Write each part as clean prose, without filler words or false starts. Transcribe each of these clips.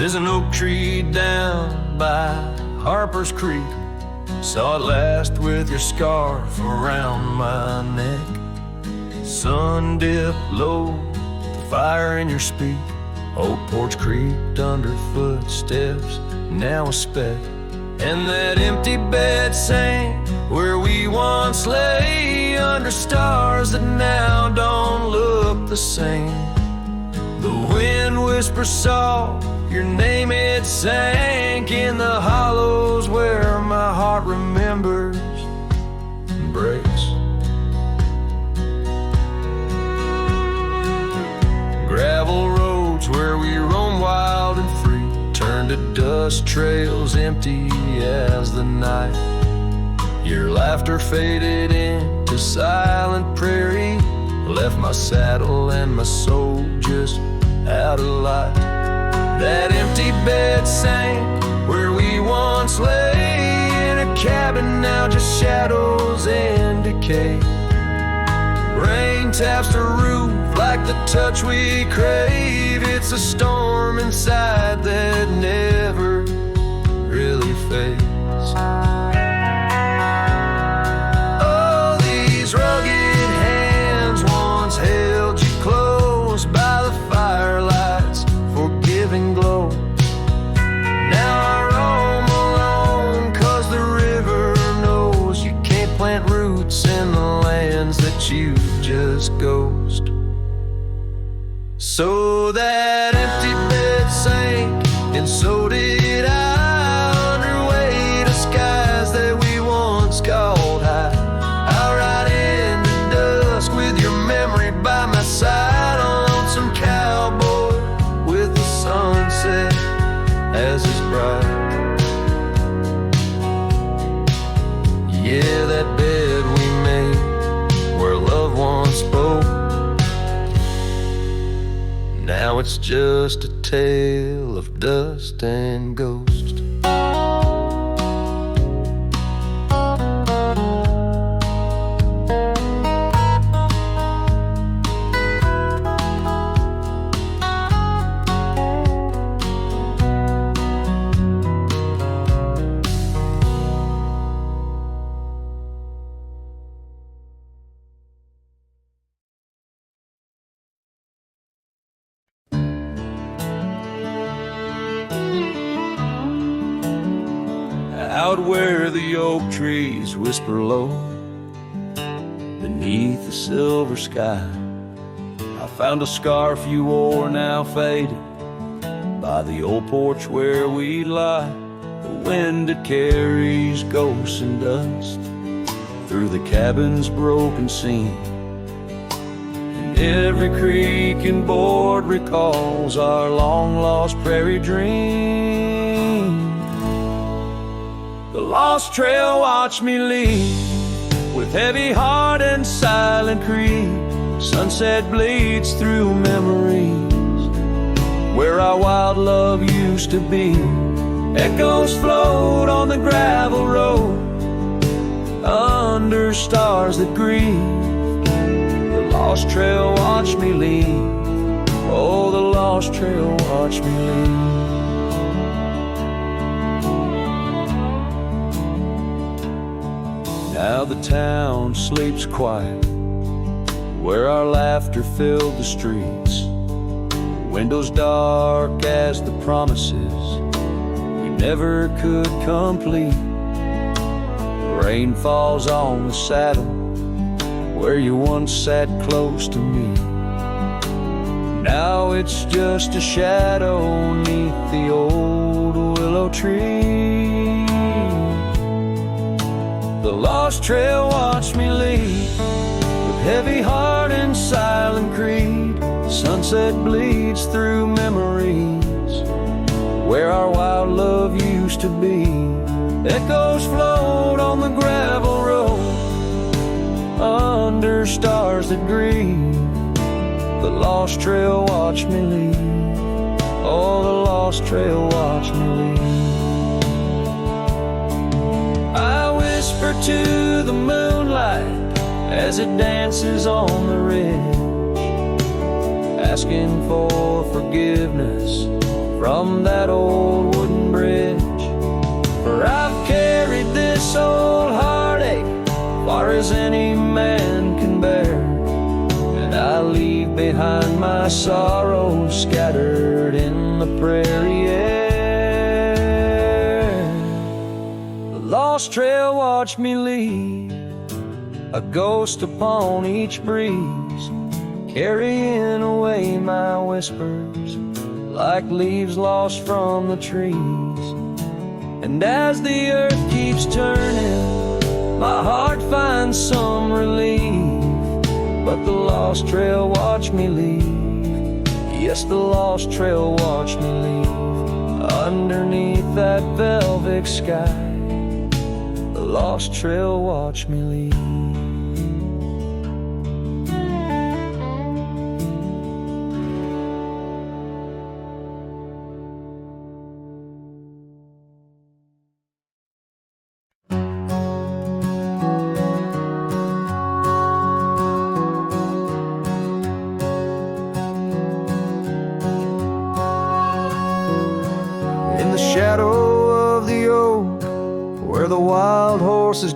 There's an oak tree down by Harper's Creek. Saw it last with your scarf around my neck. Sun dipped low, the fire in your speak. Old porch creaked under footsteps, now a speck. And that empty bed sank where we once lay, under stars that now don't look the same. The wind whispers soft, your name it sank in the hollows where my heart remembers and breaks. Gravel roads where we roam wild and free turned to dust trails empty as the night. Your laughter faded into silent prairie, left my saddle and my soul just out of light. That empty bed sank where we once lay, in a cabin now just shadows and decay. Rain taps the roof like the touch we crave. It's a storm inside that never really fades. Oh, these rugged hands once held you close by the firelight's forgiving glow. Now I roam alone 'cause the river knows you can't plant roots in the lands that you just ghost. So that empty bed sank, and so did I, under weight of skies that we once called high. I'll ride in the dusk with your memory by my side, a lonesome cowboy with the sunset as his bride. Yeah, that bed we made where love once spoke, now it's just a tale of dust and ghost. Out where the oak trees whisper low beneath the silver sky, I found a scarf you wore, now faded, by the old porch where we lie. The wind it carries ghosts and dust through the cabin's broken seam, and every creak and board recalls our long-lost prairie dream. The lost trail watched me lead, with heavy heart and silent creed. Sunset bleeds through memories where our wild love used to be. Echoes float on the gravel road under stars that grieve. The lost trail watched me lead, oh, the lost trail watched me lead. Now the town sleeps quiet, where our laughter filled the streets. Windows dark as the promises we never could complete. Rain falls on the saddle where you once sat close to me. Now it's just a shadow neath the old willow tree. The lost trail watched me lead, with heavy heart and silent creed. Sunset bleeds through memories where our wild love used to be. Echoes float on the gravel road under stars that grieve. The lost trail watched me lead, oh, the lost trail watched me lead. I whisper to the moonlight as it dances on the ridge, asking for forgiveness from that old wooden bridge. For I've carried this old heartache far as any man can bear, and I leave behind my sorrow scattered in the prairie air. The lost trail watched me leave, a ghost upon each breeze, carrying away my whispers like leaves lost from the trees. And as the earth keeps turning, my heart finds some relief. But the lost trail watched me leave. Yes, the lost trail watched me leave. Underneath that velvet sky, the lost trail watched me leave.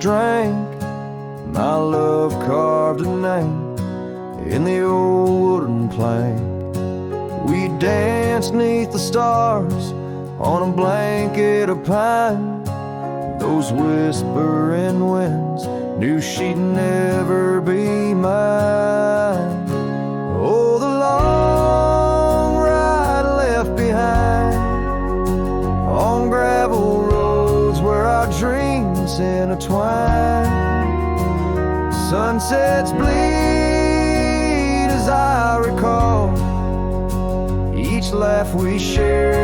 Drank, my love carved a name in the old wooden plank. We danced neath the stars on a blanket of pine. Those whispering winds knew she'd never be mine. Oh, the long ride left behind on gravel roads where our dreams intertwine. Sunsets bleed as I recall each laugh we shared,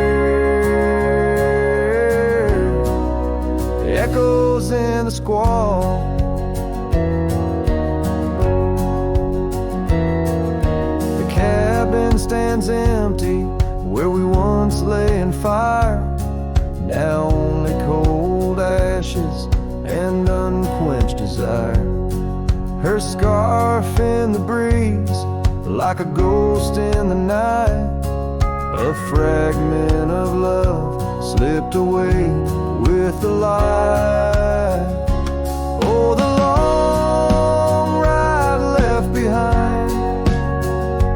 echoes in the squall. The cabin stands empty where we once lay in fire, now only cold ashes and unquenched desire. Her scarf in the breeze, like a ghost in the night. A fragment of love slipped away with the light. Oh, the long ride left behind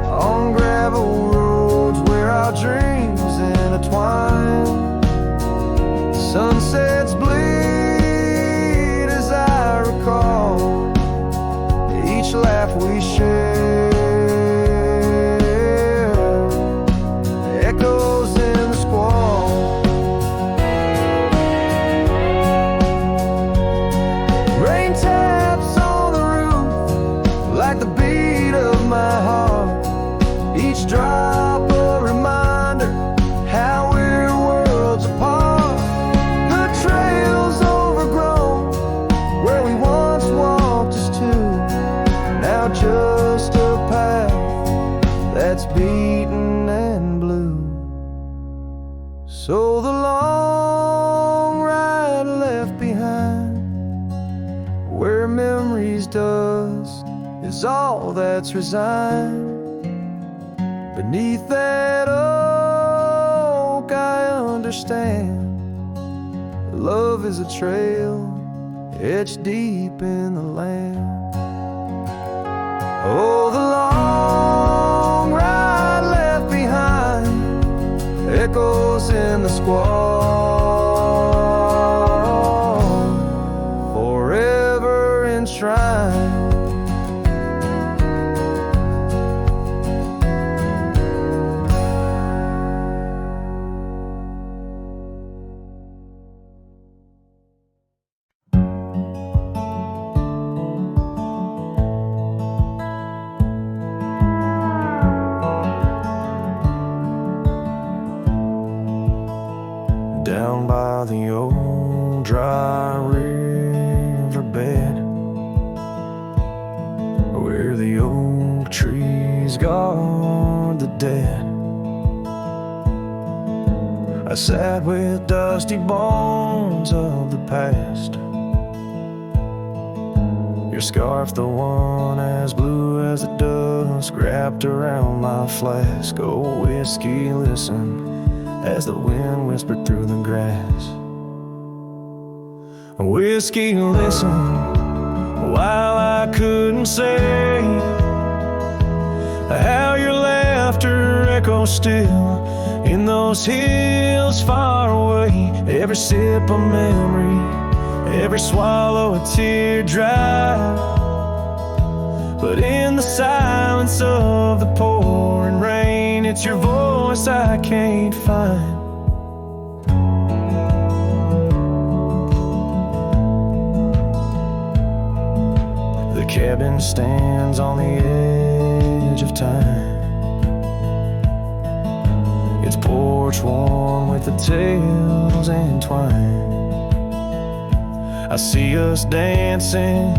on gravel roads where our dreams intertwine. Sunsets bleed as I recall each laugh we share, echoes in the squall. Rain taps on the roof like the beat of my heart, each drop a reminder how we're worlds apart. The trail's overgrown where we once walked as two, now just a path that's beaten and blue. So the long ride left behind where memory's dust is all that's resigned. Beneath that oak I understand love is a trail etched deep in the land. Oh, the long ride left behind, echoes in the squall, forever enshrined. Down by the old dry riverbed, where the oak trees guard the dead, I sat with dusty bones of the past. Your scarf, the one as blue as the dusk, wrapped around my flask. Oh, whiskey, listen as the wind whispered through the grass. Whiskey, listen, while I couldn't say how your laughter echoes still in those hills far away. Every sip a memory, every swallow a teardrop. But in the silence of the pouring rain, it's your voice I can't find. The cabin stands on the edge of time, its porch warm with the tales entwined. I see us dancing,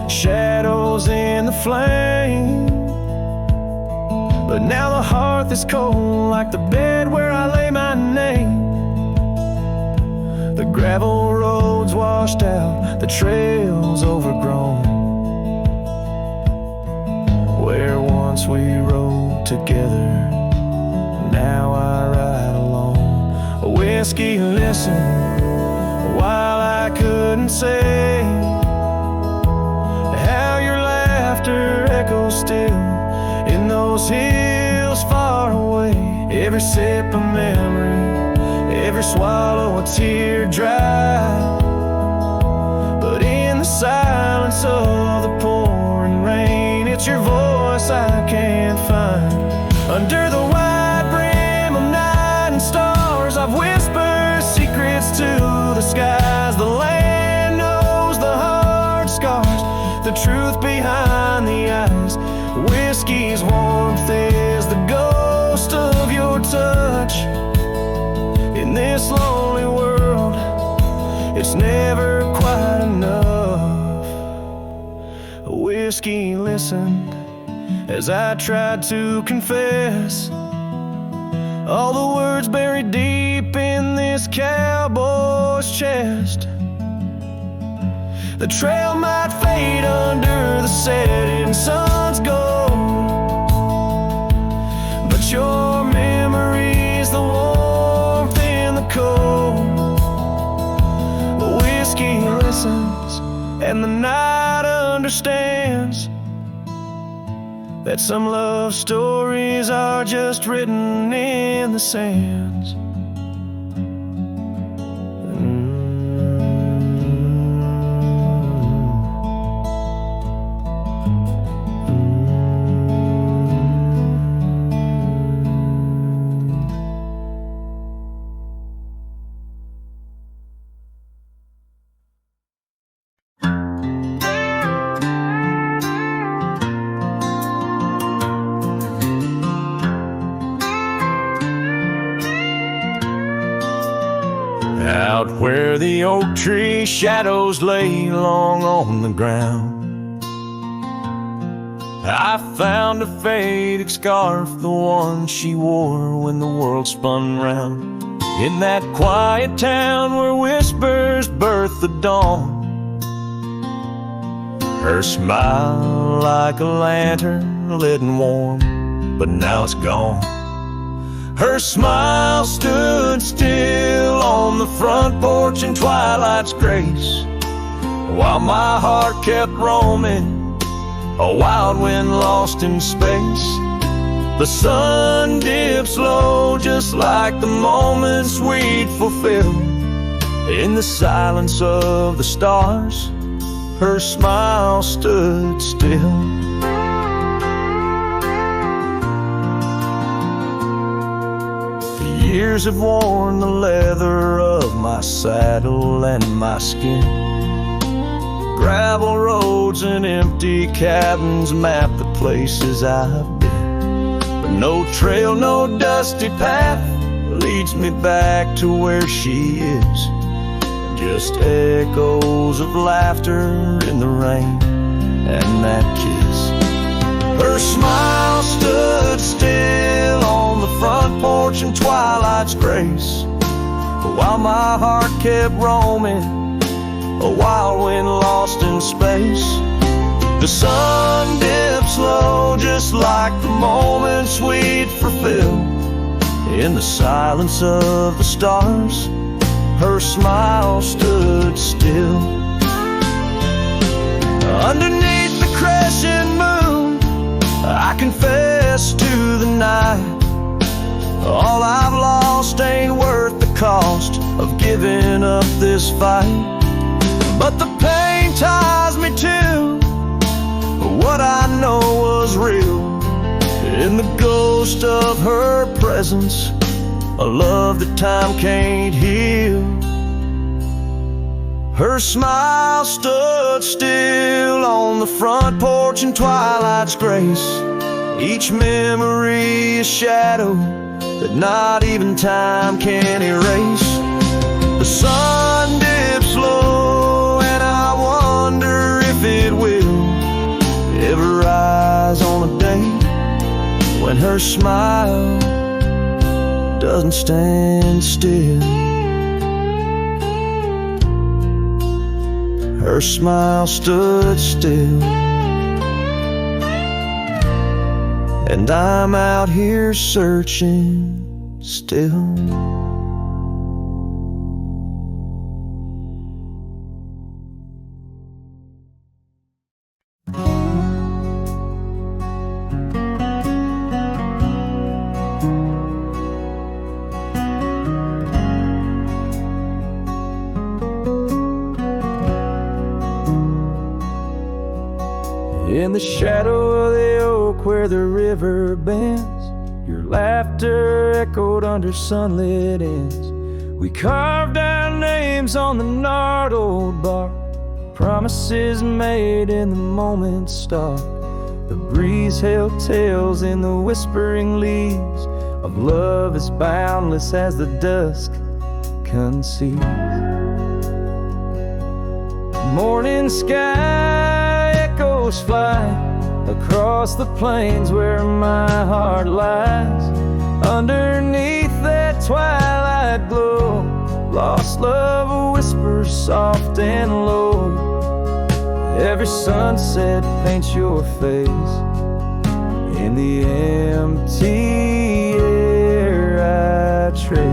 shadows in the flame. But now the hearth is cold like the bed where I lay my name. The gravel roads washed out, the trails overgrown, where once we rode together, now I ride alone. Whiskey, listen, while I couldn't say how your laughter echoes still in those hills far away. Every sip a memory, every swallow a teardrop. But in the silence of the pouring rain, it's your voice I can't find. Under the wide brim of night and stars, I've whispered secrets to the skies. The land knows the hard scars, the truth behind the eyes. Whiskey's warmth is the ghost of your touch. In this lonely world, it's never quite enough. Whiskey listened as I tried to confess all the words buried deep in this cowboy's chest. The trail might fade under the setting sun's gold, but your memory's the warmth in the cold. The whiskey listens and the night understands that some love stories are just written in the sands. Out where the oak tree shadows lay long on the ground, I found a faded scarf, the one she wore when the world spun round. In that quiet town where whispers birth the dawn, her smile like a lantern lit and warm, but now it's gone. Her smile stood still on the front porch in twilight's grace, while my heart kept roaming, a wild wind lost in space. The sun dips low just like the moments we'd fulfill. In the silence of the stars, her smile stood still. Years have worn the leather of my saddle and my skin. Gravel roads and empty cabins map the places I've been, but no trail, no dusty path leads me back to where she is. Just echoes of laughter in the rain and that kiss. Her smile stood still on the front porch in twilight's grace, while my heart kept roaming, a wild wind lost in space. The sun dips low just like the moments we'd fulfill. In the silence of the stars, her smile stood still. Underneath the crescent moon, I confess to the night, all I've lost ain't worth the cost of giving up this fight. But the pain ties me to what I know was real. In the ghost of her presence, a love that time can't heal. Her smile stood still on the front porch in twilight's grace. Each memory a shadow that not even time can erase. The sun dips low and I wonder if it will ever rise on a day when her smile doesn't stand still. Her smile stood still, and I'm out here searching still. In the shadow of the oak where the river bends, your laughter echoed under sunlit ends. We carved our names on the gnarled old bark, promises made in the moment's start. The breeze held tales in the whispering leaves of love as boundless as the dusk conceives. Morning sky echoes fly across the plains where my heart lies. Underneath that twilight glow, lost love whispers soft and low. Every sunset paints your face in the empty air I trace.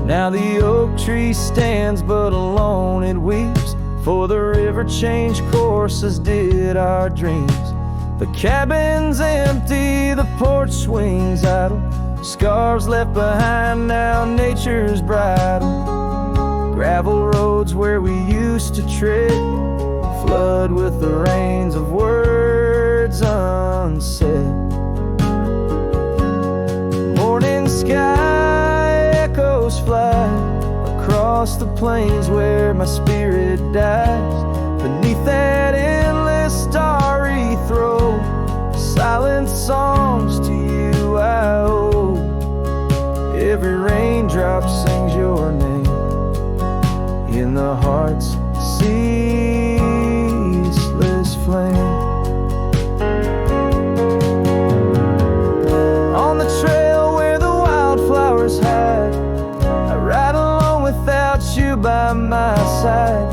Now the oak tree stands but alone it weeps, for the river changed courses did our dreams. The cabin's empty, the porch swings idle, scars left behind now nature's bridle. Gravel roads where we used to tread flood with the rains of words unsaid. Morning sky echoes fly across the plains where my spirit dies. Beneath that endless starry throw, silent songs to you I owe. Every raindrop sings your name in the heart's ceaseless flame. On the trail where the wildflowers hide, I ride along without you by my side.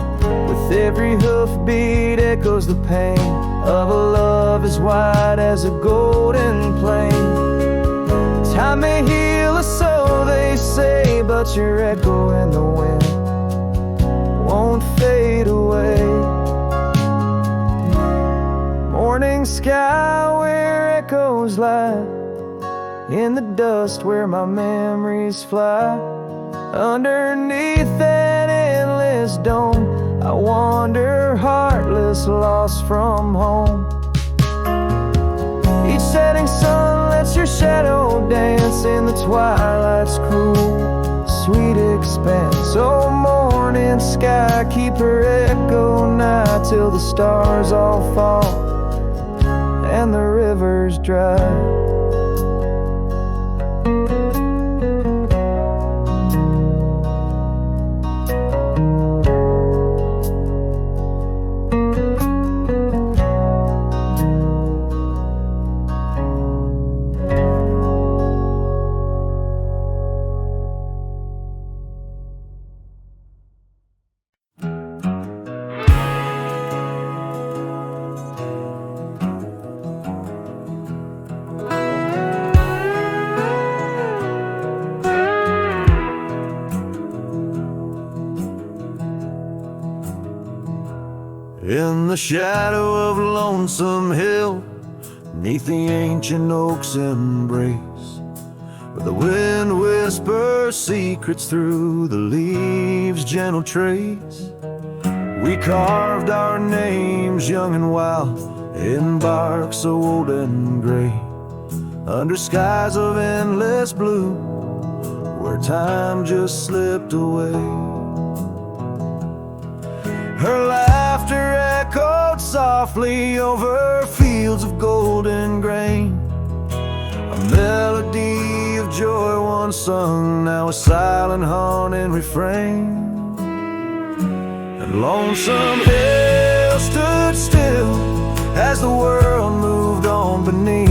With every hoofbeat echoes the pain of a love as wide as a golden plain. Time may heal us, so they say, but your echo in the wind won't fade away. Morning sky where echoes lie, in the dust where my memories fly. Underneath that endless dome, I wander heartless, lost from home. Each setting sun lets your shadow dance in the twilight's cool, sweet expanse. Oh, morning sky, keep her echo nigh till the stars all fall and the river's dry. In the shadow of Lonesome Hill, 'neath the ancient oak's embrace, where the wind whispers secrets through the leaves' gentle trace, we carved our names young and wild in bark so old and gray, under skies of endless blue, where time just slipped away. Her laughter echoed softly over fields of golden grain, a melody of joy once sung, now a silent haunting refrain. And Lonesome Hill stood still as the world moved on beneath.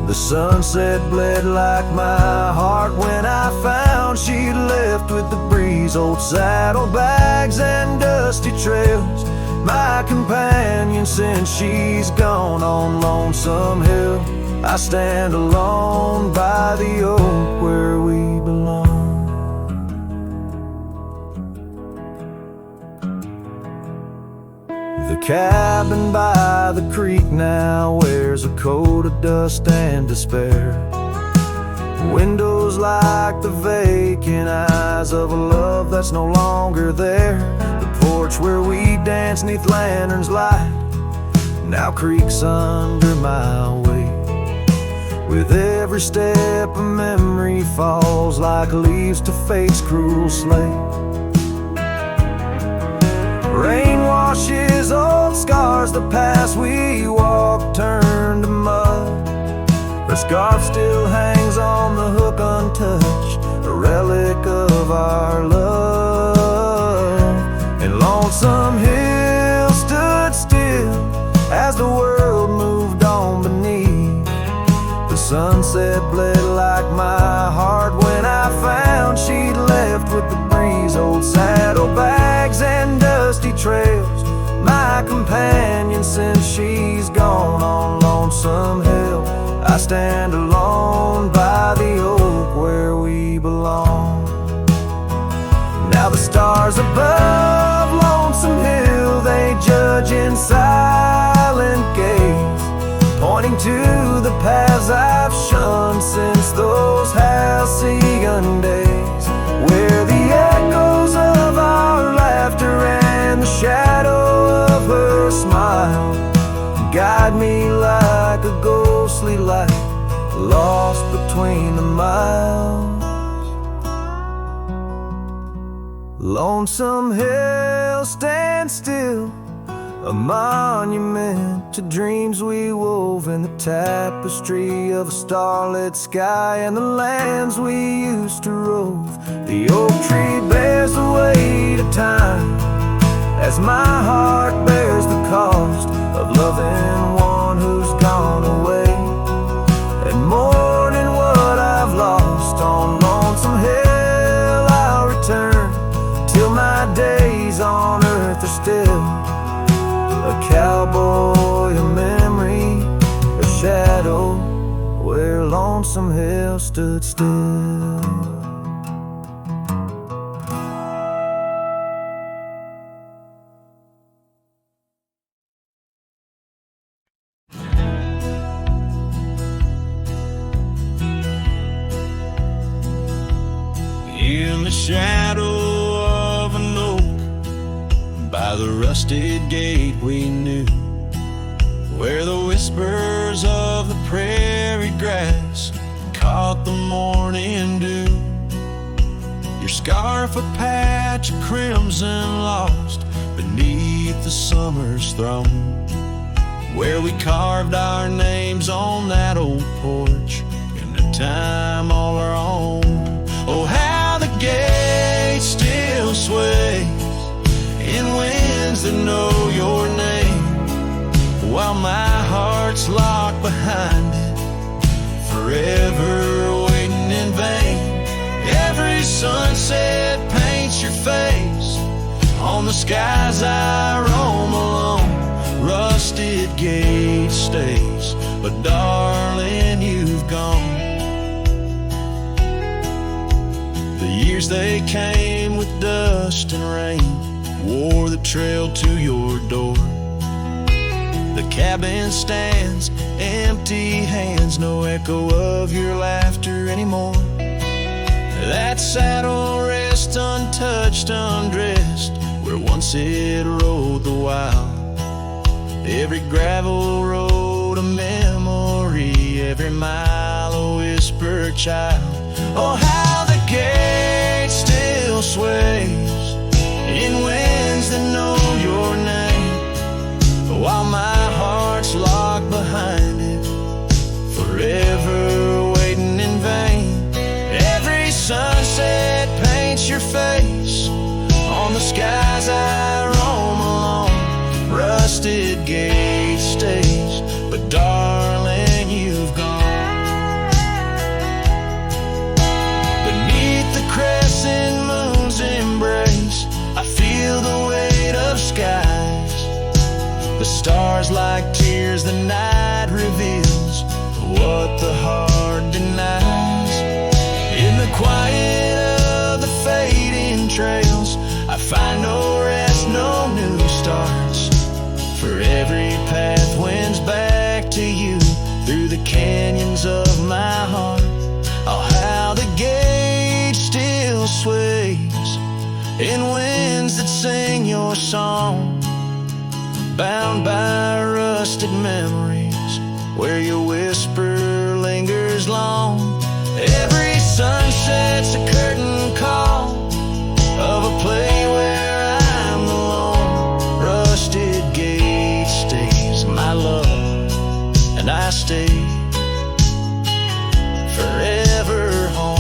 The sunset bled like my heart when I found she'd left with the breeze. Old saddlebags and dusty trails, my companion since she's gone. On Lonesome Hill I stand alone by the oak where we belong. The cabin by the creek now wears a coat of dust and despair. Windows like the vacant eyes of a love that's no longer there. The porch where we dance 'neath lanterns light now creaks under my weight. With every step a memory falls like leaves to fate's cruel slate. Rain washes old scars, the past we walked turned to mud. Her scarf still hangs on the hook untouched, a relic of our love. And Lonesome Hill stood still as the world moved on beneath. The sunset bled like my heart when I found she'd left with the breeze. Old saddlebags and dusty trails, my companion since she's gone. On Lonesome Hill I stand alone by the oak where we belong. Now the stars above Lonesome Hill, they judge in silent gaze, pointing to the paths I've shunned since those halcyon days, where the echoes of our laughter and the shadow of her smile guide me like a ghostly light lost between the miles. Lonesome Hill stands still, a monument to dreams we wove in the tapestry of a starlit sky and the lands we used to rove. The oak tree bears the weight of time as my heart bears the cost of loving one who's gone away, and mourning what I've lost. On Lonesome Hill I'll return till my days on earth are still a cowboy, a memory, a shadow where Lonesome Hill stood still. In the shadow of an oak, by the rusted gate we knew, where the whispers of the prairie grass caught the morning dew. Your scarf a patch of crimson lost beneath the summer's throne, where we carved our names on that old porch in a time all our own. Oh, how the gate still sways in winds that know your name, while my heart's locked behind it, forever waiting in vain. Every sunset paints your face on the skies I roam alone. Rusted gate stays, but darling, you've gone. The years they came with dust and rain, wore the trail to your door. The cabin stands, empty hands, no echo of your laughter anymore. That saddle rests untouched, undressed, where once it rode the wild. Every gravel road a memory, every mile a whispered child. Oh, how the gate still sways in winds that know your name, while my heart's locked behind it, forever waiting in vain. Every sunset paints your face on the skies I roam alone. Rusted gate stays, but darling, you've gone. Beneath the crescent moon's embrace, I feel the weight of skies. The stars like tears the night reveals, what the heart denies. In the quiet of the fading trails, I find no rest, no new starts. For every path wends back to you, through the canyons of my heart. Oh, how the gate still sways in winds that sing your song, bound by rusted memories, where your whisper lingers long. Every sunset's a curtain call of a play where I'm alone. Rusted gate stays, my love, and I stay forever home.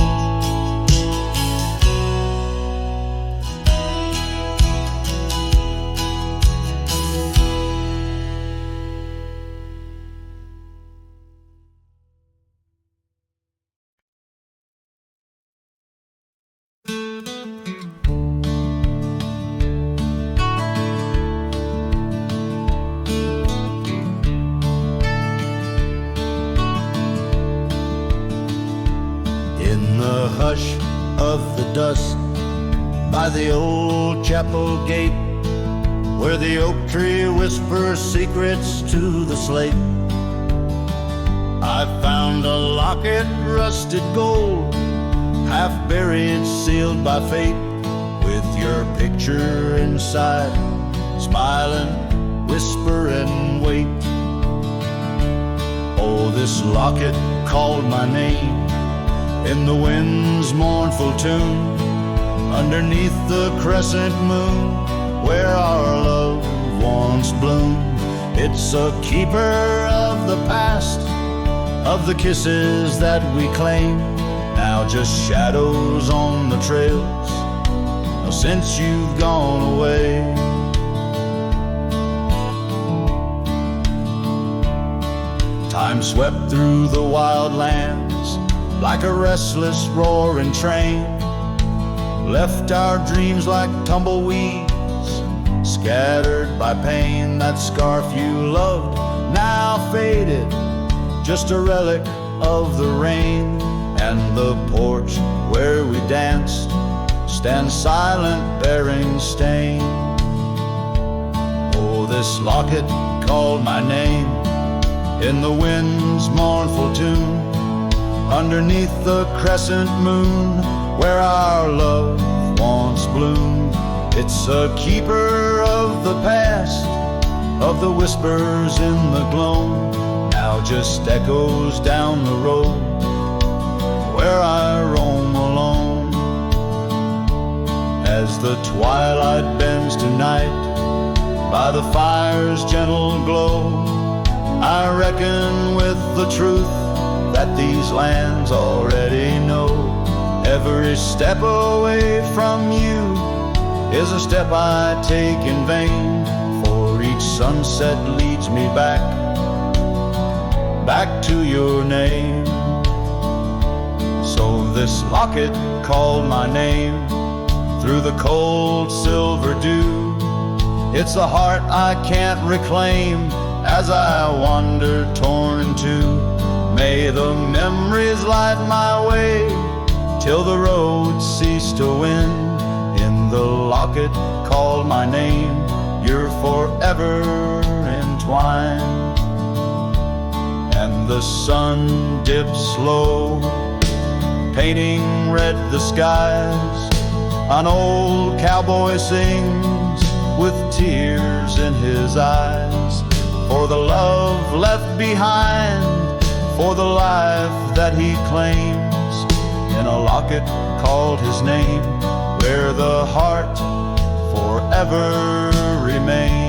Hush of the dusk by the old chapel gate, where the oak tree whispers secrets to the slate. I found a locket, rusted gold, half buried, sealed by fate, with your picture inside, smiling, whispering, wait. Oh, this locket called my name in the wind's mournful tune, underneath the crescent moon, where our love once bloomed. It's a keeper of the past, of the kisses that we claim, now just shadows on the trails, since you've gone away. Time swept through the wild lands like a restless roaring train, left our dreams like tumbleweeds, scattered by pain. That scarf you loved, now faded, just a relic of the rain. And the porch where we danced stands silent, bearing stain. Oh, this locket called my name in the wind's mournful tune, underneath the crescent moon, where our love once bloomed. It's a keeper of the past, of the whispers in the gloam, now just echoes down the road, where I roam alone. As the twilight bends tonight, by the fire's gentle glow, I reckon with the truth that these lands already know. Every step away from you is a step I take in vain, for each sunset leads me back, back to your name. So this locket called my name through the cold silver dew. It's a heart I can't reclaim as I wander torn in two. May the memories light my way till the road cease to win. In the locket called my name. You're forever entwined. And the sun dips low, painting red the skies. An old cowboy sings with tears in his eyes, for the love left behind, for the life that he claims, in a locket called his name, where the heart forever remains.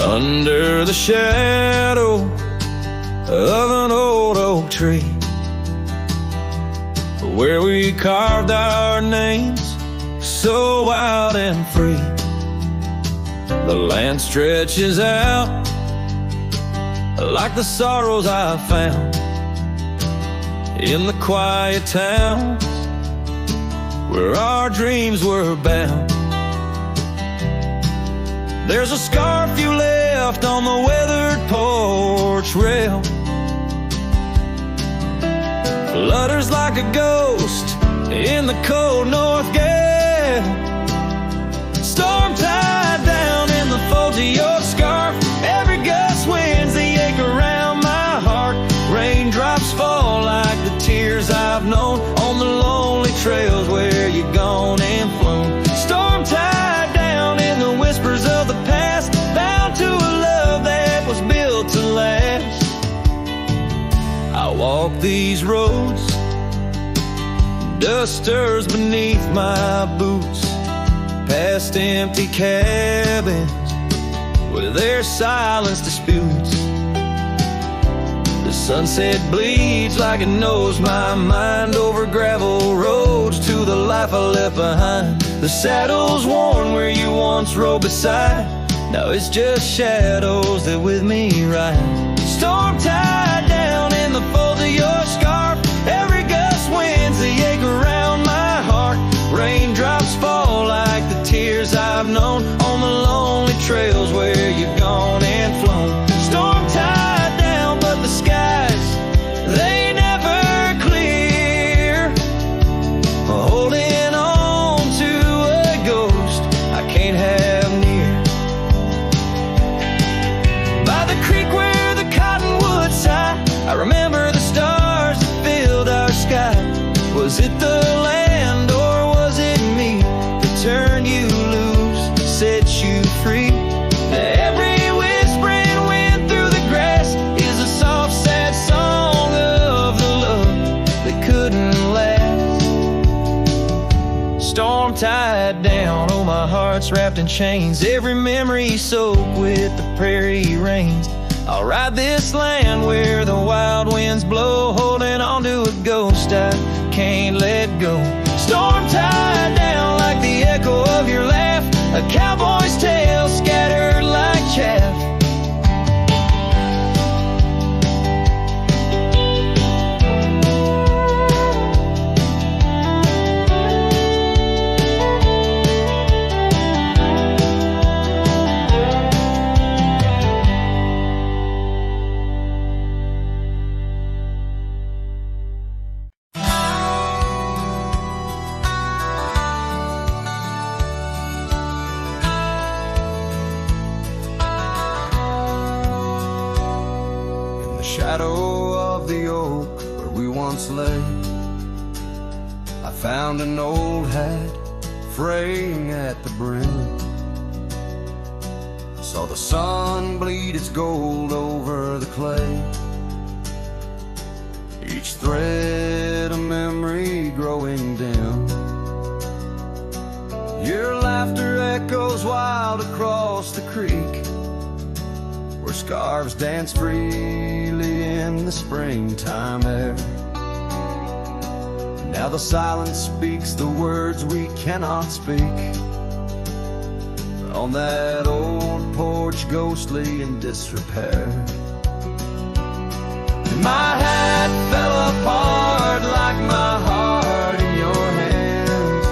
Under the shadow of an old oak tree, where we carved our names so wild and free, the land stretches out like the sorrows I found in the quiet towns where our dreams were bound. There's a scarf you left on the weathered porch rail, flutters like a ghost in the cold north gale. Storm tied down in the folds of your scarf, every gust winds the ache around my heart. Raindrops fall like the tears I've known on the lonely trails where you've gone and flown. Storm tied down in the whispers of the past, bound to a love that was built to last. I walk these roads, dust stirs beneath my boots, past empty cabins with their silence disputes. The sunset bleeds like it knows my mind over gravel roads to the life I left behind. The saddle's worn where you once rode beside, now it's just shadows that with me ride. Storm tied down in the folds of your scarf, every gust winds the ache around my heart. Raindrops fall like the tears I've known on the lonely trails where you've gone and flown. Storm tied down, but the skies, they never clear. Holding on to a ghost I can't have near. By the creek where the cottonwoods sigh, I remember the stars that filled our sky. Was it the land or was it me that turned you loose, set you free? Every whispering wind through the grass is a soft, sad song of the love that couldn't last. Storm tied down, oh my heart's wrapped in chains, every memory soaked with the prairie rains. I'll ride this land where the wild winds blow, holding on to a ghost I can't let go. Storm tied down like the echo of your laugh, a cowboy's tale scattered like chaff. shadow of the oak where we once lay, I found an old hat fraying at the brim. Saw the sun bleed its gold over the clay, each thread a memory growing dim. Your laughter echoes wild across the creek, where scarves dance freely in the springtime air. Now the silence speaks the words we cannot speak, on that old porch ghostly in disrepair. My hat fell apart like my heart in your hands,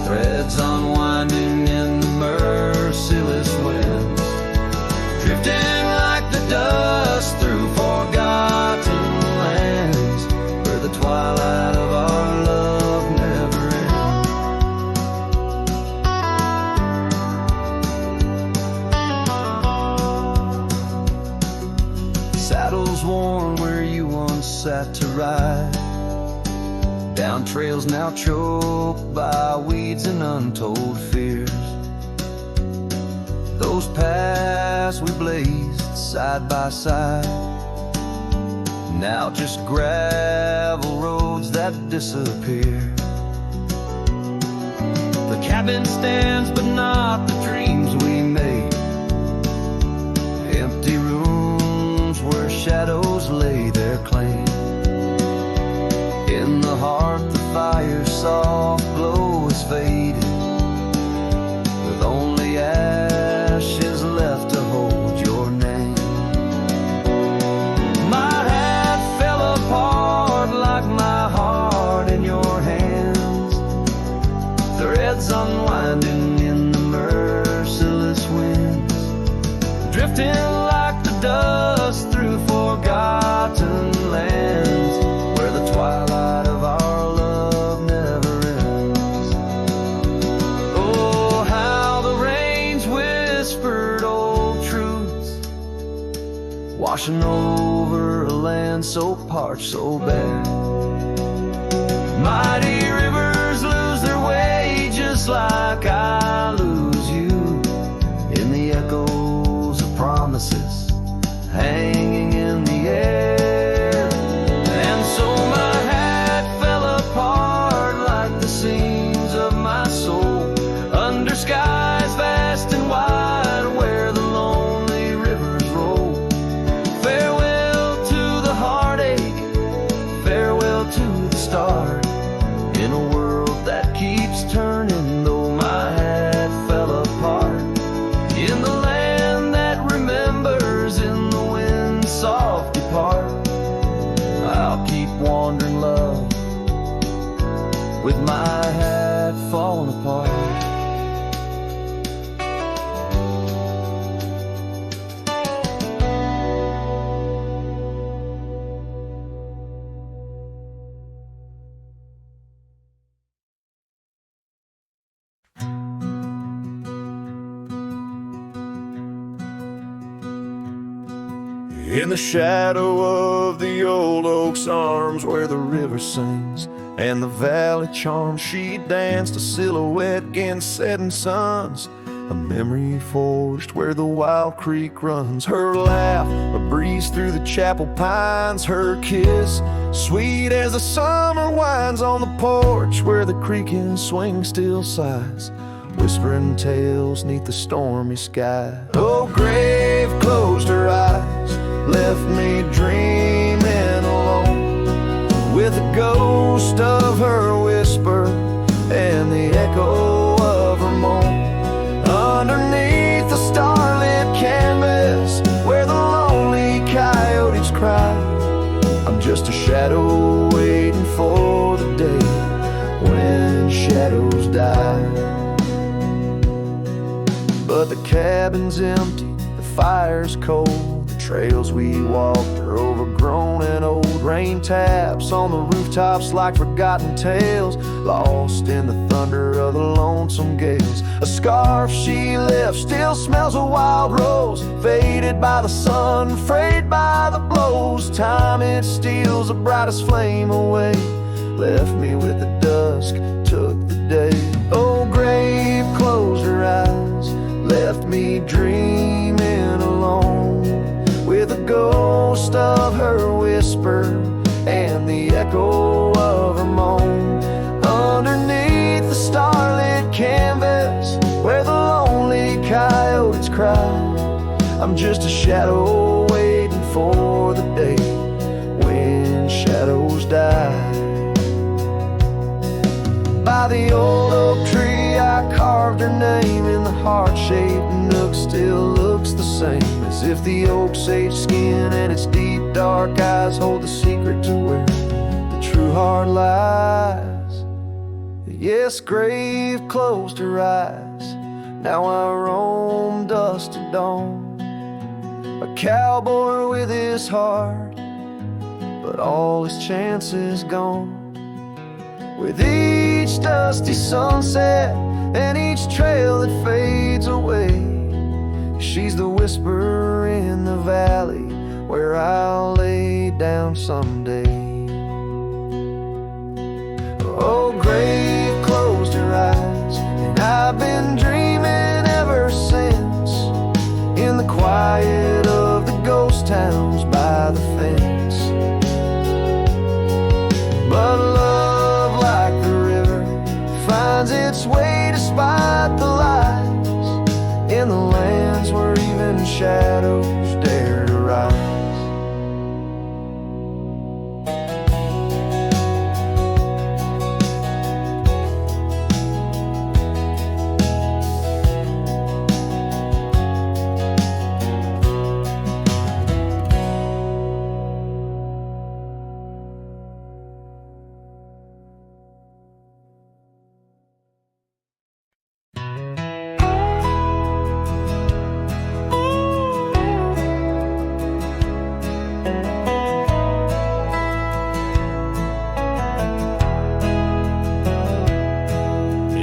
threads unwinding in the merciless winds, drifting like the dust through forgotten lands, where the twilight of our love never ends. Saddles worn where you once sat to ride, down trails now choked by weeds and untold fears. Those paths we blazed side by side, now just gravel roads that disappear. The cabin stands but not the dreams we made, empty rooms where shadows lay their claim. In the heart the fire's soft glow is faded, with only ashes left to hold your name. My hat fell apart like my heart in your hands, threads unwinding in the merciless winds, drifting like the dust through forgotten lands, where the twilight of our love never ends. Oh, how the rains whispered old truths, washing over a land so parched, so bare. Mighty rivers lose their way just like I lose you, in the echoes of promises hanging in the air. And so my hat fell apart like the seams of my soul, under skies vast and wide where the lonely rivers roll. Farewell to the heartache, farewell to the start, in a world that keeps turning, though my hat fell apart. In the land that remembers, in the wind's soft depart, I'll keep wandering, love, with my hat falling apart. In the shadow of the old oak's arms, where the river sings and the valley charms, she danced a silhouette against setting suns, a memory forged where the wild creek runs. Her laugh, a breeze through the chapel pines, her kiss, sweet as the summer winds on the porch, where the creaking swing still sighs, whispering tales neath the stormy sky. Oh, grave closed her eyes, left me dreaming alone, with the ghost of her whisper and the echo of her moan. Underneath the starlit canvas, where the lonely coyotes cry, I'm just a shadow waiting for the day when shadows die. But the cabin's empty, the fire's cold, trails we walked are overgrown and old. Rain taps on the rooftops like forgotten tales, lost in the thunder of the lonesome gales. A scarf she left still smells a wild rose, faded by the sun, frayed by the blows. Time it steals the brightest flame away, left me with the dusk, took the day. Oh, grave closed her eyes, left me dreaming alone, with the ghost of her whisper and the echo of her moan. Underneath the starlit canvas where the lonely coyotes cry, I'm just a shadow waiting for the day when shadows die. By the old oak tree I carved her name in the heart-shaped nook, still looks the same, as if the oak's aged skin and its deep dark eyes hold the secret to where the true heart lies. Yes, grave closed her eyes, now I roam dusk to dawn, a cowboy with his heart, but all his chances gone. With each dusty sunset and each trail that fades away, she's the whisper in the valley where I'll lay down someday. Oh, grave closed her eyes, and I've been dreaming ever since, in the quiet of the ghost towns by the fence. But love, like the river, finds its way despite the lies, in the lands where even shadows dare to rise.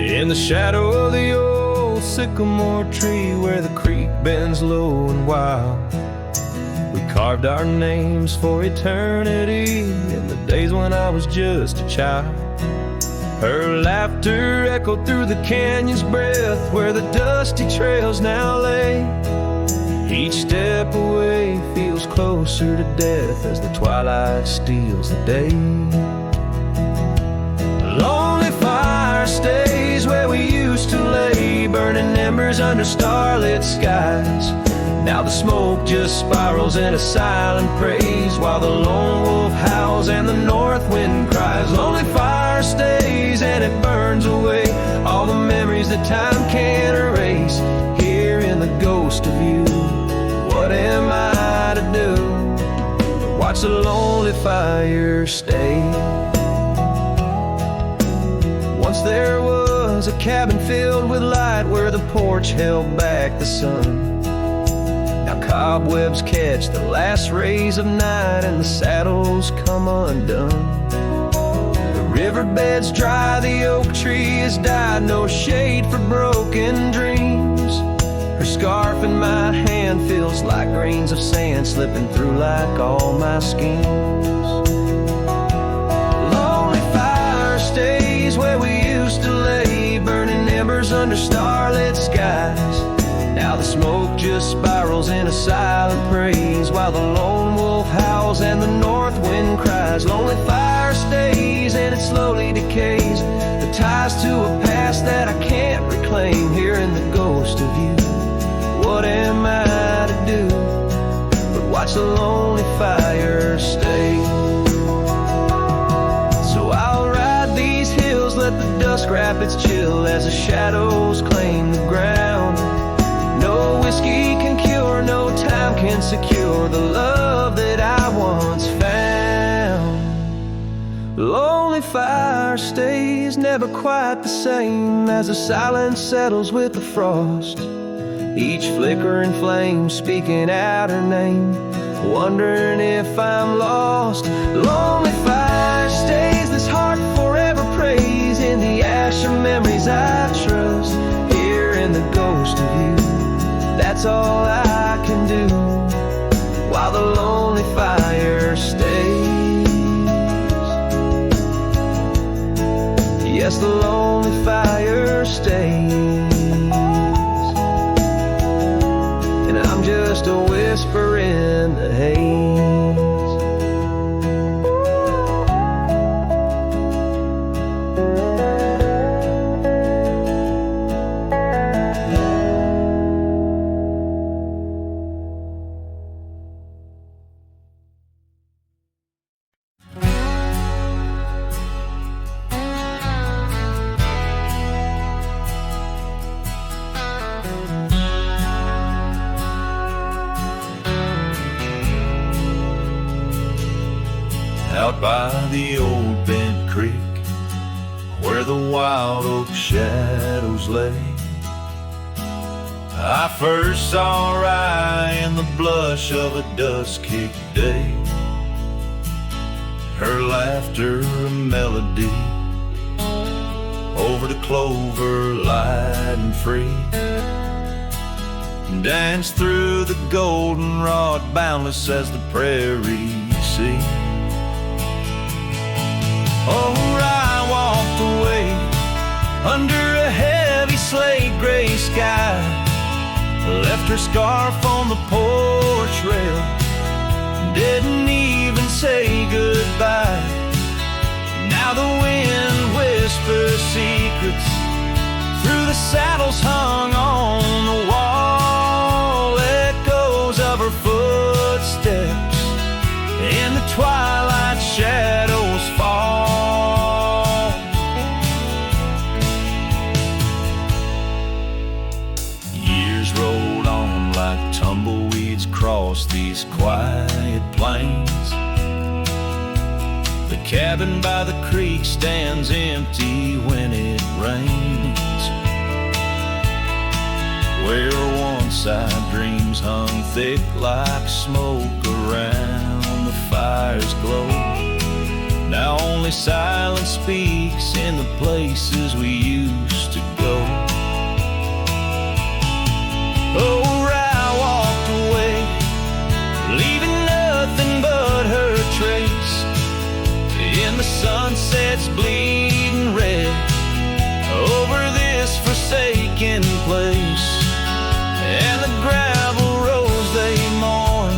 In the shadow of the old sycamore tree where the creek bends low and wild, we carved our names for eternity in the days when I was just a child. Her laughter echoed through the canyon's breath where the dusty trails now lay. Each step away feels closer to death as the twilight steals the day. Lonely fire stays where we used to lay, burning embers under starlit skies. Now the smoke just spirals in a silent praise while the lone wolf howls and the north wind cries. Lonely fire stays and it burns away all the memories that time can't erase. Here in the ghost of you, what am I to do? Watch the lonely fire stay. Once there was a cabin filled with light where the porch held back the sun. Now cobwebs catch the last rays of night and the saddles come undone. The riverbed's dry, the oak tree has died, no shade for broken dreams. Her scarf in my hand feels like grains of sand slipping through like all my schemes. Lonely fire stays where we used to lay, burning embers under starlit skies. Now the smoke just spirals in a silent praise while the lone wolf howls and the north wind cries. Lonely fire stays and it slowly decays, the ties to a past that I can't reclaim. Here in the ghost of you, what am I to do but watch the lonely fire stay? So I'll ride these hills, let the dusk wrap its chill as the shadows claim the ground. No whiskey can cure, no time can secure the love that I once found. Lonely fire stays never quite the same as the silence settles with the frost. Each flickering flame speaking out her name, wondering if I'm lost. Lonely fire stays, this heart forever prays. In the ash of memories I trust, hearing the ghost of you, that's all I can do, while the lonely fire stays. Yes, the lonely fire stays, and I'm just a whisper in the haze. Out by the old bent creek, where the wild oak shadows lay, I first saw Rye in the blush of a dust-kicked day. Her laughter a melody over the clover, light and free, danced through the goldenrod, boundless as the prairie sea. Oh, I walked away under a heavy slate gray sky, left her scarf on the porch rail, didn't even say goodbye. Now the wind whispers secrets through the saddles hung on the wall, echoes of her footsteps in the twilight shadows fall. Years rolled on like tumbleweeds across these quiet plains. The cabin by the creek stands empty when it rains, where once our dreams hung thick like smoke around the fire's glow. Now only silence speaks in the places we used to go. Oh, I walked away, leaving nothing but her trace in the sunset's bleeding red over this forsaken place, and the gravel roads they mourn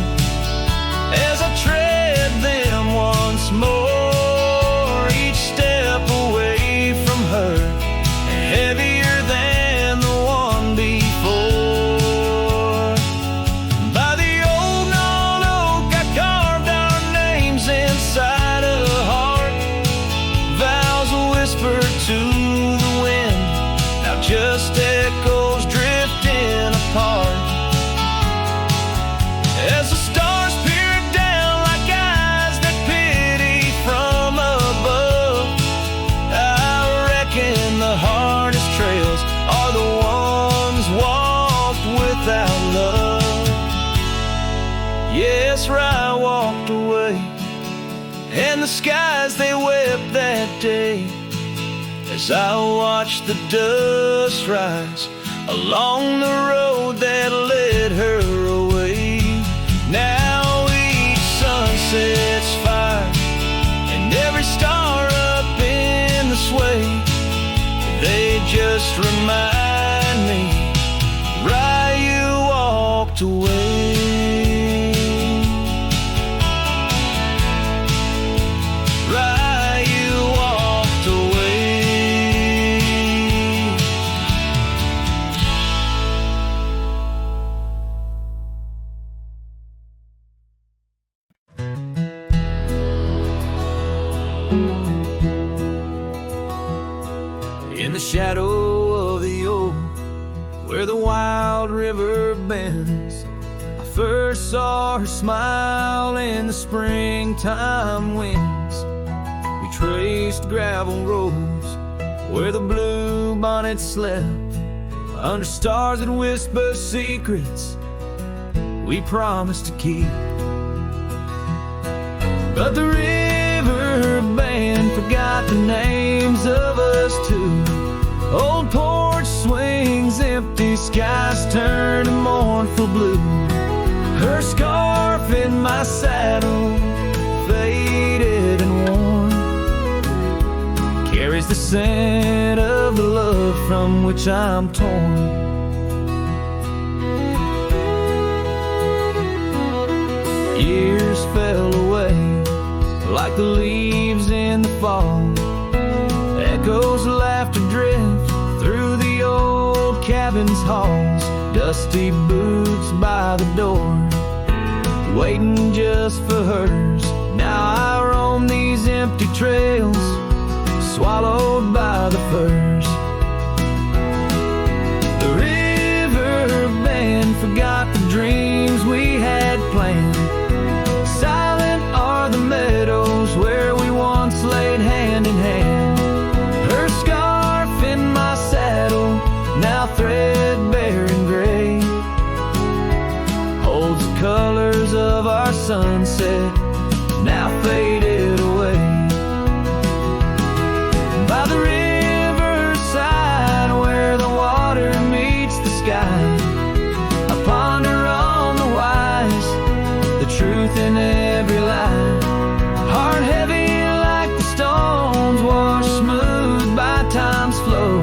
as I tread them once more, each step away from her heavier than the one before. By the old gnarled oak I carved our names inside a heart, vows whispered to the wind, now just echoes drifting apart. As the stars peer down like eyes that pity from above, I reckon the hardest trails are the ones walked without love. Yes, I walked away, and the skies they wept that day, as I watched the dust rise along the road that led her away. Now each sunset's fire, and every star up in the sway, they just remind me, Rye, you walked away. Rye, you walked away. In the shadow of the oak, where the wild river bends, I first saw her smile in the springtime winds. We traced gravel roads where the blue bonnet slept, under stars that whisper secrets we promised to keep. But the river band forgot the names of us two. Old porch swings empty, skies turn to mournful blue. Her scarf in my saddle, faded and worn, carries the scent of the love from which I'm torn. Years fell away like the leaves in the fall. Echoes of laughter drift through the old cabin's halls. Dusty boots by the door, waiting just for hers. Now I roam these empty trails, swallowed by the firs. The river band forgot the dreams we had planned. Silent are the meadows where we once laid hand in hand. Her scarf in my saddle, now threadbare and gray, holds the colors of our sunset, now faded away. By the riverside where the water meets the sky, I ponder on the wise, the truth in every lie. Heart heavy like the stones washed smooth by time's flow,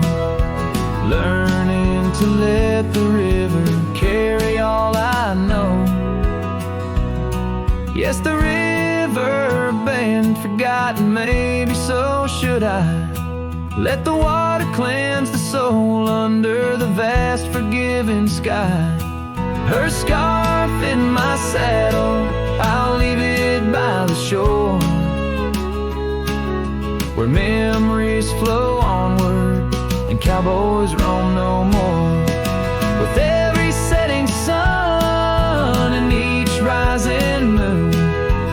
learning to let the river carry all I know. Yes, the river band forgotten, maybe so should I. Let the water cleanse the soul under the vast forgiving sky. Her scarf in my saddle, I'll leave it by the shore, where memories flow onward and cowboys roam no more. With every setting sun and each rising moon,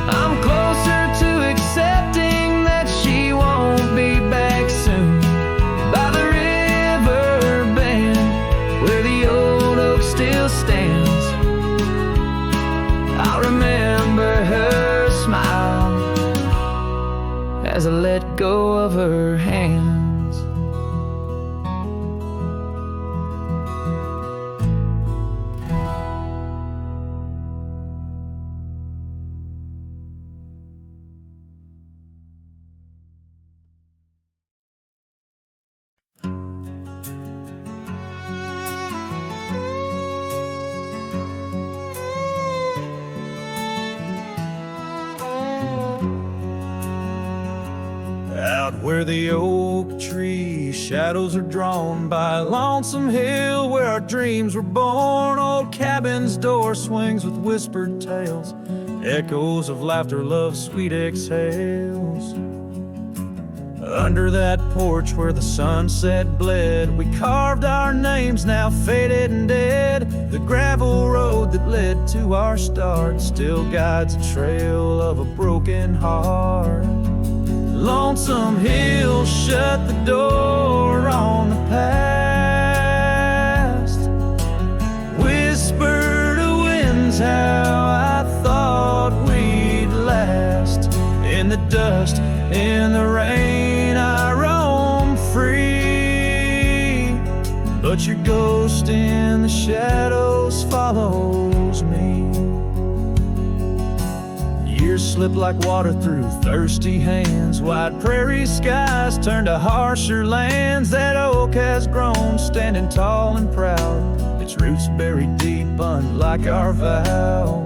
I'm closer to accepting that she won't be back soon. By the river bend, where the old oak still stands, I'll remember her smile as I let go of her hands. Out where the oak tree shadows are drawn by a lonesome hill where our dreams were born, old cabin's door swings with whispered tales, echoes of laughter, love's sweet exhales. Under that porch where the sunset bled, we carved our names, now faded and dead. The gravel road that led to our start still guides a trail of a broken heart. Lonesome hills shut the door on the past. Whisper to winds how I thought we'd last. In the dust, in the rain, I roam free, but your ghost in the shadows follows me. Years slip like water through thirsty hands. Wide prairie skies turn to harsher lands. That oak has grown, standing tall and proud, its roots buried deep, unlike our vow.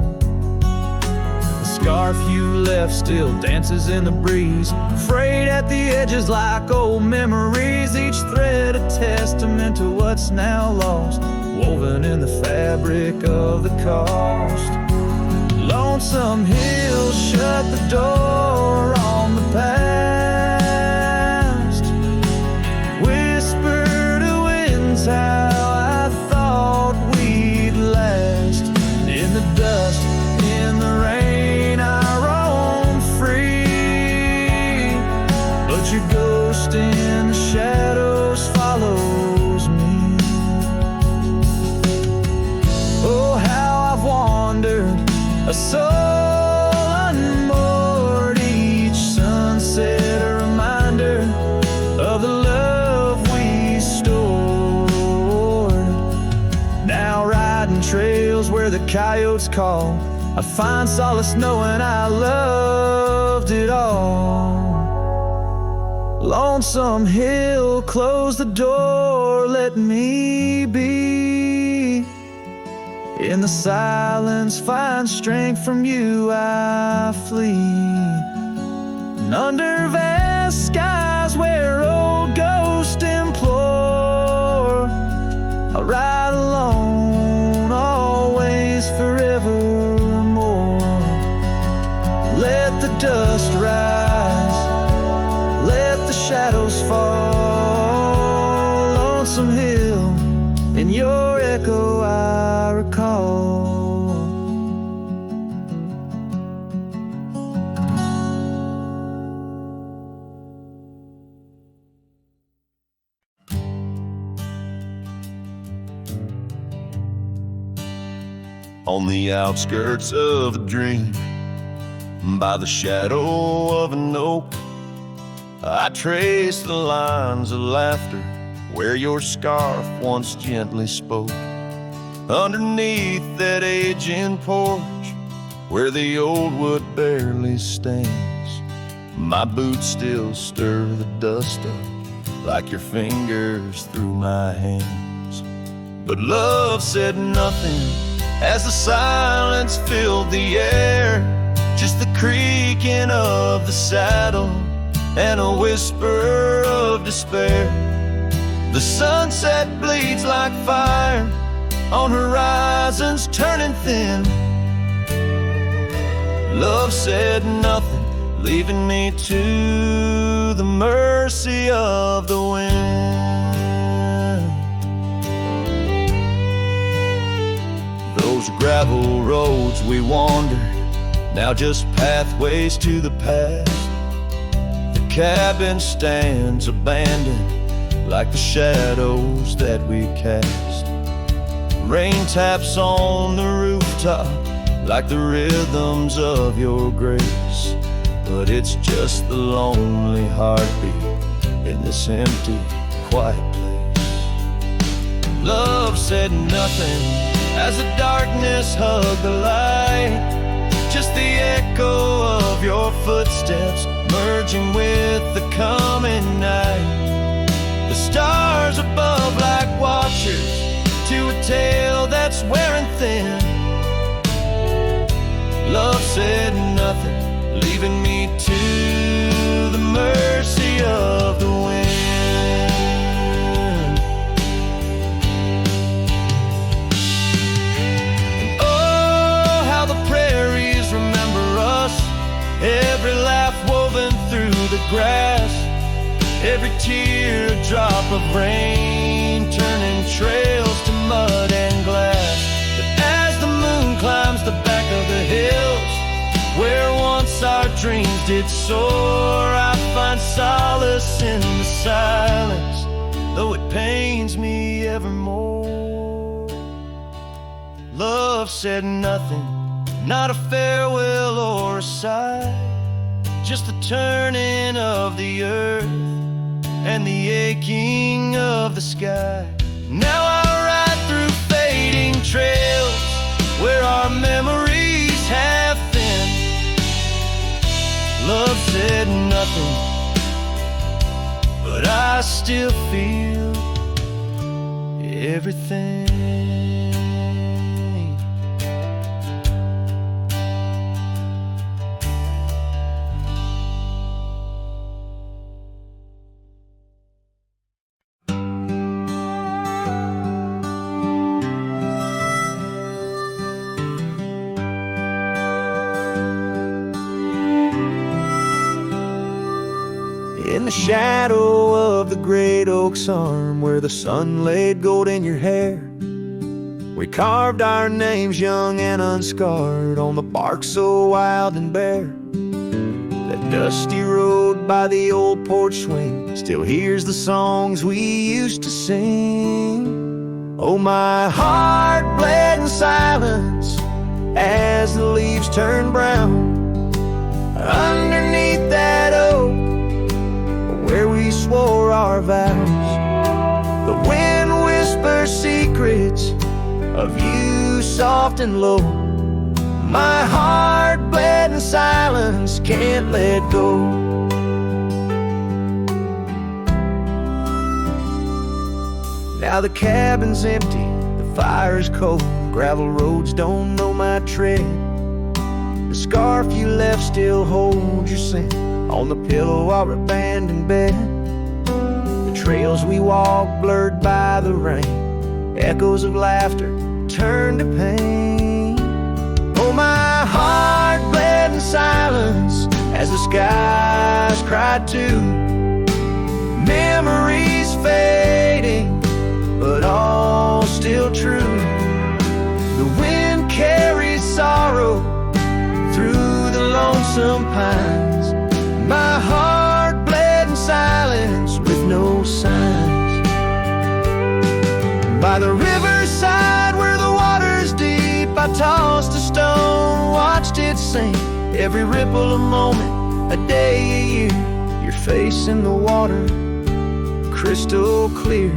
The scarf you left still dances in the breeze, frayed at the edges like old memories. Each thread a testament to what's now lost, woven in the fabric of the cost. Lonesome hills shut the door on the past. Whisper to winds how I thought we'd last. In the dust, in the rain, I roam free, but your ghost in the shadows follows me. Oh, how I've wandered, a soul unmoored coyotes call, I find solace knowing I loved it all. Lonesome hill, close the door, let me be. In the silence, find strength from you, I flee. And under vast skies where old ghosts implore, I'll ride alone, always, forevermore. Let the dust rise, let the shadows fall. Lonesome hill, in your echo I recall. On the outskirts of a dream, by the shadow of an oak, I trace the lines of laughter where your scarf once gently spoke. Underneath that aging porch where the old wood barely stands, my boots still stir the dust up like your fingers through my hands. But love said nothing as the silence filled the air, just the creaking of the saddle and a whisper of despair. The sunset bleeds like fire on horizons turning thin. Love said nothing, leaving me to the mercy of the wind. Those gravel roads we wandered, now just pathways to the past. The cabin stands abandoned like the shadows that we cast. Rain taps on the rooftop like the rhythms of your grace, but it's just the lonely heartbeat in this empty, quiet place. Love said nothing as the darkness hugged the light, just the echo of your footsteps merging with the coming night. The stars above like watchers to a tale that's wearing thin. Love said nothing, leaving me to the mercy of the wind. And oh, how the prairies remember us, every laugh woven through the grass, every teardrop of rain turning trails to mud and glass. But as the moon climbs the back of the hills where once our dreams did soar, I find solace in the silence, though it pains me evermore. Love said nothing, not a farewell or a sigh, just the turning of the earth and the aching of the sky. Now I ride through fading trails where our memories have thinned. Love said nothing, but I still feel everything. In the shadow of the great oak's arm, where the sun laid gold in your hair, we carved our names young and unscarred on the bark so wild and bare. That dusty road by the old porch swing still hears the songs we used to sing. Oh, my heart bled in silence as the leaves turned brown underneath that oak where we swore our vows. The wind whispers secrets of you soft and low. My heart bled in silence, can't let go. Now the cabin's empty, the fire's cold, gravel roads don't know my tread. The scarf you left still holds your scent on the pillow of our abandoned bed. The trails we walk blurred by the rain, echoes of laughter turned to pain. Oh, my heart bled in silence as the skies cried too. Memories fading, but all still true. The wind carries sorrow through the lonesome pines. My heart bled in silence with no signs. By the riverside where the water's deep, I tossed a stone, watched it sink. Every ripple a moment, a day, a year. Your face in the water, crystal clear.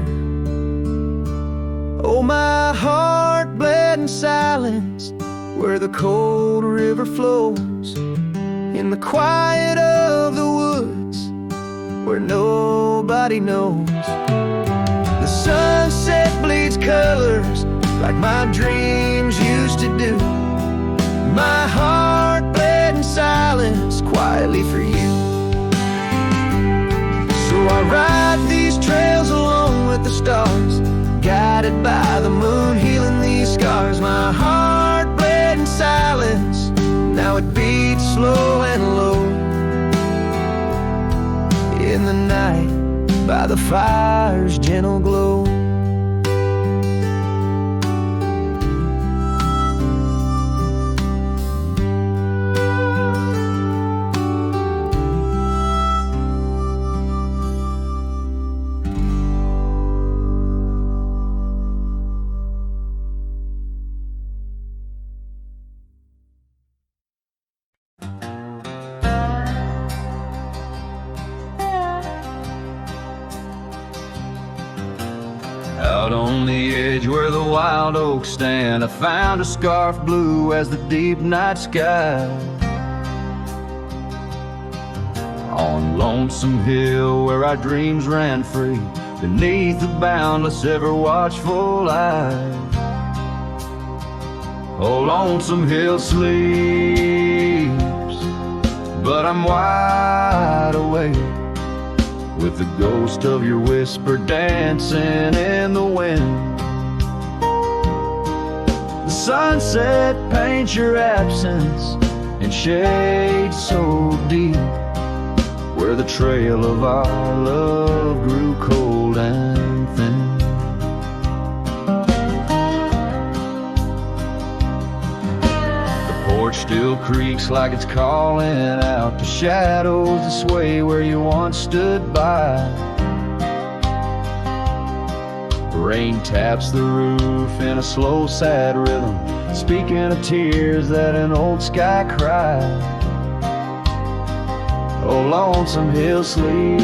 Oh, my heart bled in silence where the cold river flows, in the quiet of the woods where nobody knows. The sunset bleeds colors like my dreams used to do. My heart bled in silence quietly for you. So I ride these trails alone with the stars, guided by the moon, healing these scars. My heart bled in silence, now it beats slow and low. In the night, by the fire's gentle glow. Out on the edge where the wild oaks stand, I found a scarf blue as the deep night sky. On Lonesome Hill where our dreams ran free, beneath the boundless ever watchful eye. Oh, Lonesome Hill sleeps, but I'm wide awake, with the ghost of your whisper dancing in the wind. The sunset paints your absence in shades so deep, where the trail of our love grew cold and thin. The porch still creaks like it's calling out to shadows that sway where you once stood by. Rain taps the roof in a slow, sad rhythm, speaking of tears that an old sky cried. Oh, Lonesome Hill sleeps,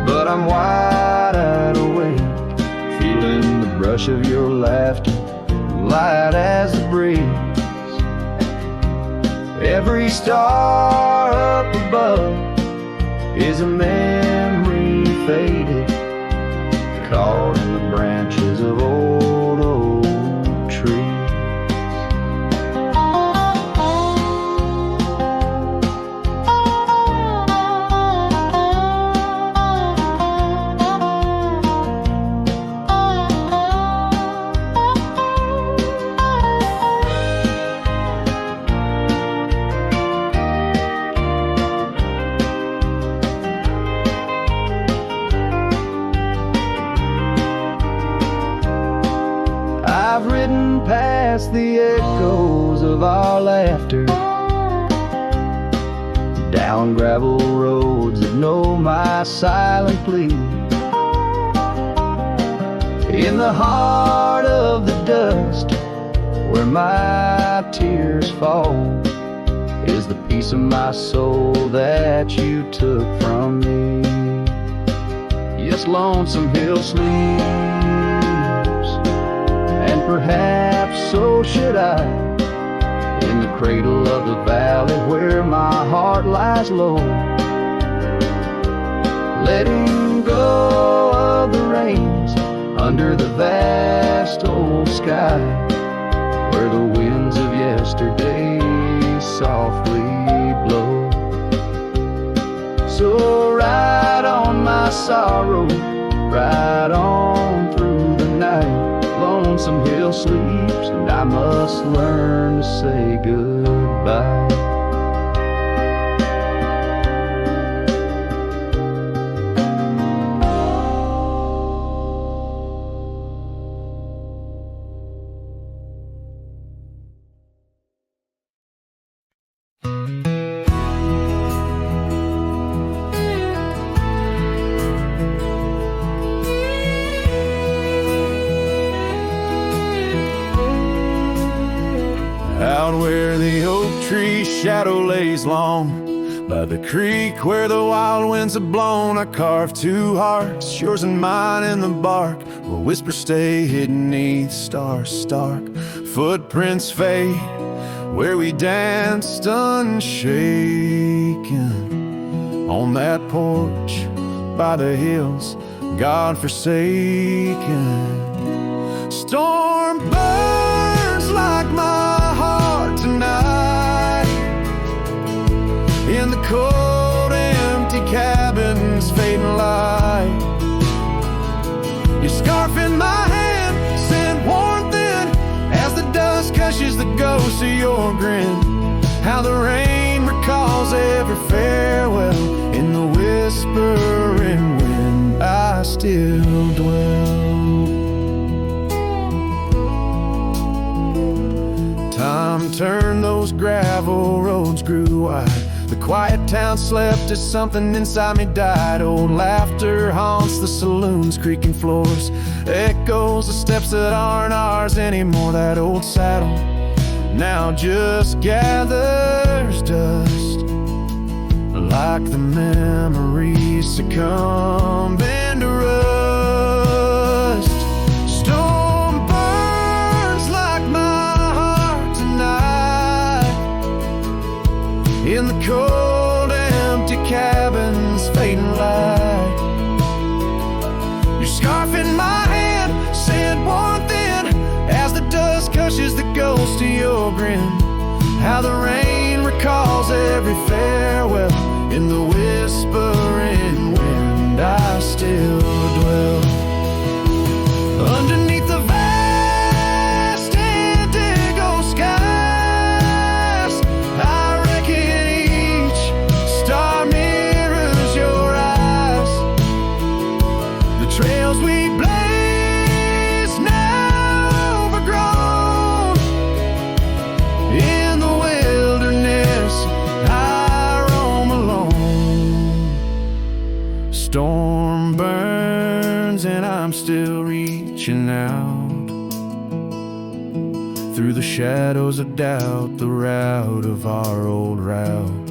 but I'm wide awake, feeling the brush of your laughter, light as the breeze. Every star up above is a memory faded, caught in the branches of old oak trees. I've ridden past the echoes of our laughter, down gravel roads that know my silent plea. In the heart of the dust, where my tears fall, is the piece of my soul that you took from me. Yes, Lonesome Hill sleeps, and perhaps so should I. In the cradle of the valley where my heart lies low, letting go of the reins under the vast old sky, where the winds of yesterday softly blow. So ride on my sorrow, ride on through the night. Lonesome hill sleeps and I must learn to say goodbye. Out where the oak tree shadow lays long, by the creek where the wild winds have blown, I carved two hearts, yours and mine, in the bark, where whispers stay hidden neath stars stark. Footprints fade where we danced unshaken, on that porch by the hills, God-forsaken. Storm burns like my heart tonight, in the cold empty cabin's fading light. Your scarf in my hand sent warmth in as the dust cushions the ghost of your grin. How the rain recalls every farewell in the whispering wind. I still dwell. Time turned, those gravel roads grew wide. The quiet town slept as something inside me died. Old laughter haunts the saloon's creaking floors, echoes the steps that aren't ours anymore. That old saddle now just gathers dust, like the memories succumbing to rust. Storm burns like my heart tonight, in the cold empty cabin's fading light. Your scarf in my hand sent warmth in as the dust cushions the ghost of your grin. How the rain recalls every farewell in the whispering wind. I still dwell underneath the vast indigo skies. I reckon each star mirrors your eyes. The trails we blaze now overgrown, in the wilderness I roam alone. Storm burns and I'm still reaching out through the shadows of doubt, the route of our old route.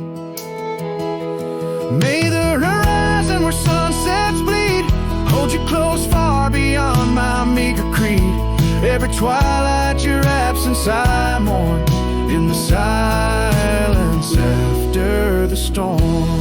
May the horizon where sunsets bleed hold you close far beyond my meager creed. Every twilight your absence I mourn, in the silence after the storm.